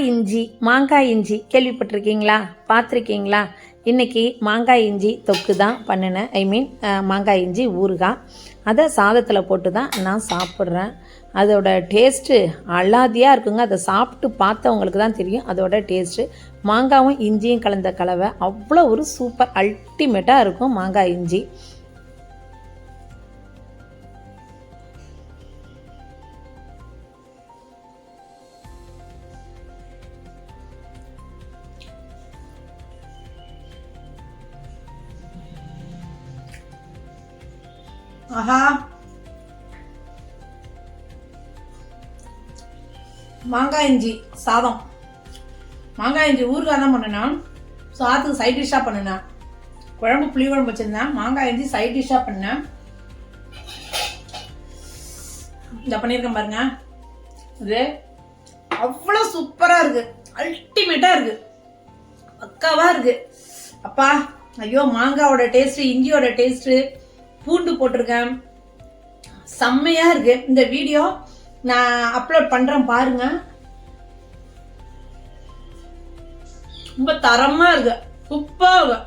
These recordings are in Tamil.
இஞ்சி மாங்காய் இஞ்சி கேள்விப்பட்டிருக்கீங்களா? பார்த்துருக்கீங்களா? இன்றைக்கி மாங்காய் இஞ்சி தொக்கு தான் பண்ணினேன். மாங்காய் இஞ்சி ஊறுகாய். அதை சாதத்தில் போட்டு தான் நான் சாப்பிட்றேன். அதோட டேஸ்ட்டு அலாதியாக இருக்குங்க. அதை சாப்பிட்டு பார்த்தவங்களுக்கு தான் தெரியும் அதோட டேஸ்ட்டு. மாங்காயும் இஞ்சியும் கலந்த கலவை அவ்வளோ ஒரு சூப்பர் அல்டிமேட்டாக இருக்கும் மாங்காய் இஞ்சி. ஆஹா, மாங்காய் இஞ்சி சாதம், மாங்காய் இஞ்சி ஊறுகாய் தான் பண்ணினேன். சாதத்துக்கு சைட் டிஷ்ஷாக பண்ணினேன். குழம்பு புளி குழம்பு வச்சுருந்தேன், மாங்காய் இஞ்சி சைட் டிஷ்ஷாக பண்ணேன். இந்த பண்ணியிருக்கேன் பாருங்க. இது அவ்வளோ சூப்பராக இருக்கு, அல்டிமேட்டாக இருக்கு, பக்காவாக இருக்கு. அப்பா ஐயோ, மாங்காயோட டேஸ்ட்டு, இஞ்சியோட டேஸ்ட்டு, பூண்டு போட்டிருக்கேன், செம்மையா இருக்கு. இந்த வீடியோ நான் அப்லோட் பண்றேன் பாருங்க. ரொம்ப தரமா இருக்கு, சூப்பரா.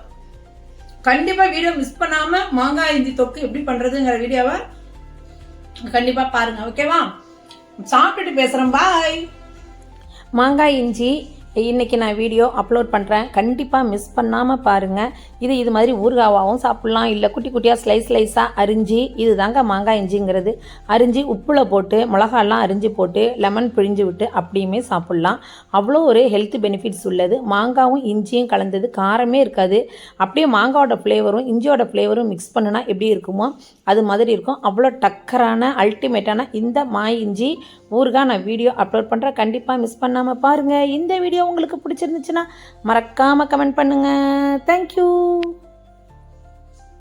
கண்டிப்பா வீடியோ மிஸ் பண்ணாம மாங்காய் இஞ்சி தொக்கு எப்படி பண்றதுங்கிற வீடியோவை கண்டிப்பா பாருங்க. ஓகேவா? சாப்பிட்டுட்டு பேசுறேன். பாய். மாங்காய் இஞ்சி இன்றைக்கி நான் வீடியோ அப்லோட் பண்ணுறேன், கண்டிப்பாக மிஸ் பண்ணாமல் பாருங்கள். இது மாதிரி ஊறுகாவாகவும் சாப்பிட்லாம், இல்லை குட்டி குட்டியாக ஸ்லைஸாக அரிஞ்சு, இது தாங்க மாங்காய் இஞ்சிங்கிறது. அரிஞ்சு உப்பில் போட்டு மிளகாலாம் அரிஞ்சு போட்டு லெமன் பிழிஞ்சு விட்டு அப்படியுமே சாப்பிட்லாம். அவ்வளோ ஒரு ஹெல்த் பெனிஃபிட்ஸ் உள்ளது. மாங்காயும் இஞ்சியும் கலந்தது, காரமே இருக்காது. அப்படியே மாங்காவோட ஃப்ளேவரும் இஞ்சியோட ஃப்ளேவரும் மிக்ஸ் பண்ணுனா எப்படி இருக்குமோ அது மாதிரி இருக்கும். அவ்வளோ டக்கரான அல்டிமேட்டான இந்த இஞ்சி ஊறுகாய் நான் வீடியோ அப்லோட் பண்ணுறேன், கண்டிப்பாக மிஸ் பண்ணாமல் பாருங்கள். இந்த வீடியோ உங்களுக்கு பிடிச்சிருந்துச்சுன்னா மறக்காமல் கமெண்ட் பண்ணுங்கள். தேங்க்யூ.